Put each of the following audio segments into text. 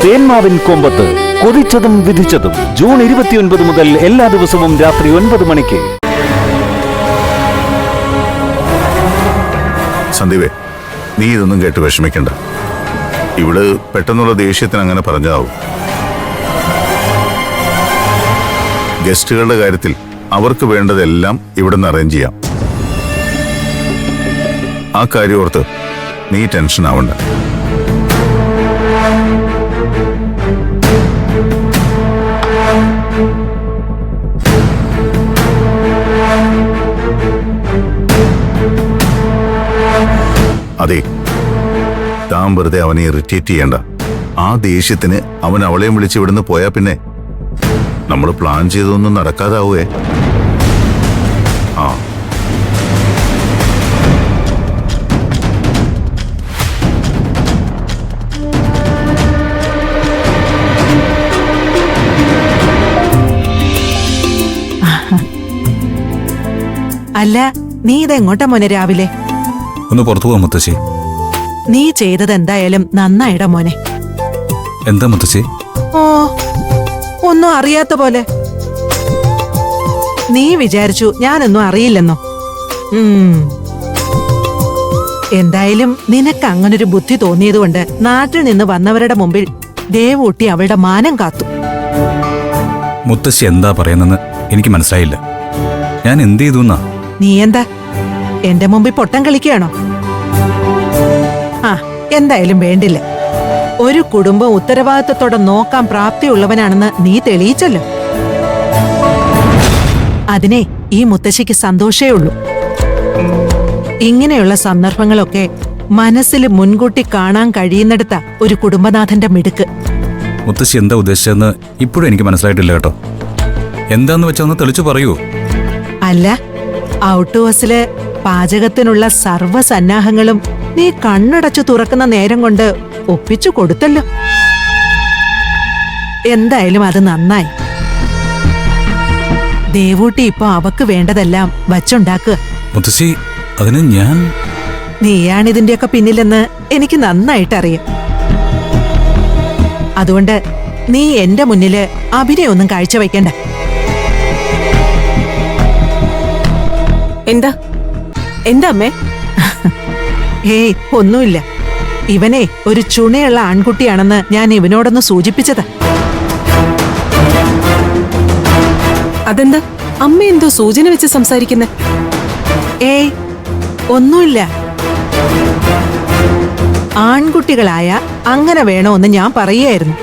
തേന്മാവിൻ കൊമ്പത്ത് കൊതിച്ചതും വിധിച്ചതും June 29 മുതൽ എല്ലാ ദിവസവും രാത്രി 9 മണിക്ക്. സന്ദീപേ, നീ ഇതൊന്നും കേട്ട് വിഷമിക്കണ്ട. ഇവിടെ പെട്ടെന്നുള്ള ദേഷ്യത്തിന് അങ്ങനെ പറഞ്ഞാവും. ഗസ്റ്റുകളുടെ കാര്യത്തിൽ അവർക്ക് വേണ്ടതെല്ലാം ഇവിടെ നിന്ന് അറേഞ്ച് ചെയ്യാം. ആ കാര്യം ഓർത്ത് നീ ടെൻഷൻ ആവണ്ട. അതെ, താൻ വെറുതെ അവനെ ഇറിറ്റേറ്റ് ചെയ്യണ്ട. ആ ദേഷ്യത്തിന് അവൻ അവളെയും വിളിച്ച് ഇവിടുന്ന് പോയാ പിന്നെ നമ്മൾ പ്ലാൻ ചെയ്തൊന്നും നടക്കാതാവേ. ആ അല്ല, നീ ഇതെങ്ങോട്ടാ മോനെ രാവിലെ? ഒന്ന് പുറത്തു പോവാ മുത്തശ്ശി. നീ ചെയ്തത് എന്തായാലും നന്നായിടാ മോനെ. എന്താ മുത്തശ്ശി? ഓ, ഒന്നും അറിയാത്ത പോലെ. നീ വിചാരിച്ചു ഞാനൊന്നും അറിയില്ലെന്നോ? എന്തായാലും നിനക്ക് അങ്ങനൊരു ബുദ്ധി തോന്നിയതുകൊണ്ട് നാട്ടിൽ നിന്ന് വന്നവരുടെ മുമ്പിൽ ദേവൂട്ടി അവളുടെ മാനം കാത്തു. മുത്തശ്ശി എന്താ പറയുന്നെന്ന് എനിക്ക് മനസ്സിലായില്ല. ഞാൻ എന്ത് ചെയ്തു എന്നാ? നീ എന്താ എന്റെ മുമ്പിൽ പൊട്ടം കളിക്കുകയാണോ? ആ, എന്തായാലും വേണ്ടില്ല. ഒരു കുടുംബം ഉത്തരവാദിത്തത്തോടെ നോക്കാൻ പ്രാപ്തിയുള്ളവനാണെന്ന് നീ തെളിയിച്ചല്ലോ. അതിനെ ഈ മുത്തശ്ശിക്ക് സന്തോഷേ ഉള്ളൂ. ഇങ്ങനെയുള്ള സന്ദർഭങ്ങളൊക്കെ മനസ്സിൽ മുൻകൂട്ടി കാണാൻ കഴിയുന്നിടത്ത ഒരു കുടുംബനാഥന്റെ മിടുക്ക്. മുത്തശ്ശി എന്താ ഉദ്ദേശിച്ചതെന്ന് ഇപ്പോഴും എനിക്ക് മനസ്സിലായിട്ടില്ല കേട്ടോ. എന്താന്ന് വെച്ചാ ഒന്ന് തെളിച്ചു പറയൂ. അല്ല, ഔട്ട് ഹൗസില് പാചകത്തിനുള്ള സർവ്വസന്നാഹങ്ങളും നീ കണ്ണടച്ചു തുറക്കുന്ന നേരം കൊണ്ട് ഒപ്പിച്ചു കൊടുത്തല്ലോ. എന്തായാലും അത് നന്നായി. ദേവൂട്ടി ഇപ്പൊ അവക്ക് വേണ്ടതെല്ലാം വച്ചുണ്ടാക്കുക. മുത്തശ്ശി, അതിന് ഞാൻ... നീയാണിതിന്റെയൊക്കെ പിന്നിലെന്ന് എനിക്ക് നന്നായിട്ടറിയാം. അതുകൊണ്ട് നീ എന്റെ മുന്നില് അഭിനയൊന്നും കാഴ്ചവെക്കണ്ട. എന്താ എന്താ അമ്മേ? ഏയ്, ഒന്നുമില്ല. ഇവനെ ഒരു ചുണയുള്ള ആൺകുട്ടിയാണെന്ന് ഞാൻ ഇവനോടൊന്ന് സൂചിപ്പിച്ചതാ. അതെന്താ അമ്മ എന്തോ സൂചന വെച്ച് സംസാരിക്കുന്നെ? ഏയ്, ഒന്നുമില്ല. ആൺകുട്ടികളായ അങ്ങനെ വേണോന്ന് ഞാൻ പറയുകയായിരുന്നു.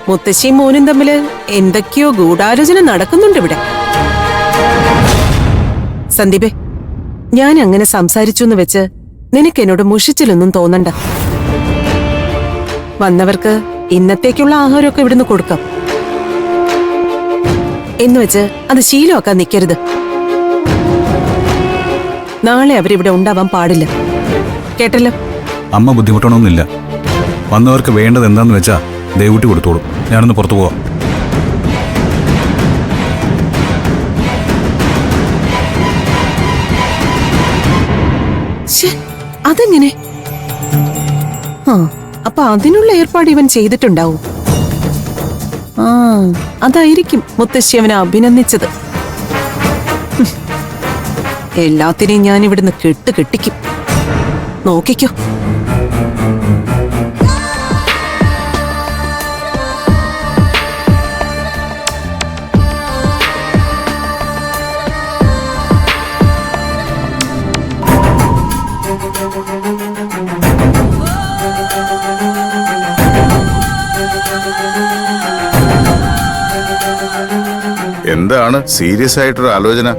മുത്തശ്ശിയും മോനും തമ്മില് എന്തൊക്കെയോ ഗൂഢാലോചന നടക്കുന്നുണ്ട് ഇവിടെ. സന്ദീപേ, ഞാൻ അങ്ങനെ സംസാരിച്ചു എന്ന് വെച്ച് നിനക്ക് എന്നോട് മുഷിച്ചിലൊന്നും തോന്നണ്ട. വന്നവർക്ക് ഇന്നത്തേക്കുള്ള ആഹാരമൊക്കെ ഇവിടുന്ന് കൊടുക്കാം എന്ന് വെച്ച് അത് ശീലമാക്കാൻ നിൽക്കരുത്. നാളെ അവരിവിടെ ഉണ്ടാവാൻ പാടില്ല, കേട്ടല്ലോ? അമ്മ ബുദ്ധിമുട്ടണമെന്നില്ല. വന്നവർക്ക് വേണ്ടത് എന്താന്ന് വെച്ചാ ദേവൂട്ടി കൊടുത്തോളൂ. ഞാനൊന്ന് പുറത്തു പോവാം. അതെങ്ങനെ? ആ, അപ്പൊ അതിനുള്ള ഏർപ്പാട് ഇവൻ ചെയ്തിട്ടുണ്ടാവും. ആ, അതായിരിക്കും മുത്തശ്ശി അവനെ അഭിനന്ദിച്ചത്. എല്ലാത്തിനെയും ഞാൻ ഇവിടുന്ന് കെട്ടിക്കും. നോക്കിക്കോ. എന്താണ് സീരിയസ് ആയിട്ടൊരു ആലോചന?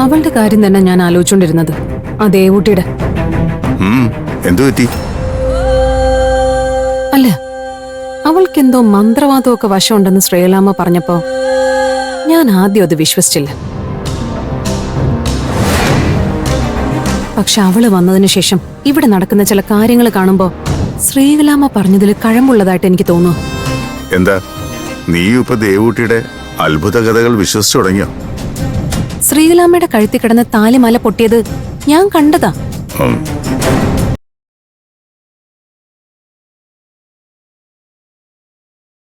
അവളുടെ കാര്യം തന്നെ ഞാൻ ആലോചിച്ചോണ്ടിരുന്നത്. ആ ദേവൂട്ടിയുടെ. എന്തു പറ്റി? അല്ല, അവൾക്കെന്തോ മന്ത്രവാദമൊക്കെ വശമുണ്ടെന്ന് ശ്രേയലാമ്മ പറഞ്ഞപ്പോ ഞാൻ ആദ്യം അത് വിശ്വസിച്ചില്ല. പക്ഷെ അവള് വന്നതിന് ശേഷം ഇവിടെ നടക്കുന്ന ചില കാര്യങ്ങൾ കാണുമ്പോ ശ്രീകലാമ്മ പറഞ്ഞതിൽ കഴമ്പുള്ളതായിട്ട് എനിക്ക് തോന്നുന്നു. എന്താ നീ ഇപ്പൊ ദേവൂട്ടിയുടെ അത്ഭുത കഥകൾ വിശ്വസിച്ചു തുടങ്ങിയോ? ശ്രീകലാമ്മയുടെ കഴുത്തിൽ കിടന്ന താലിമാല പൊട്ടിയത് ഞാൻ കണ്ടതാ. ഉം,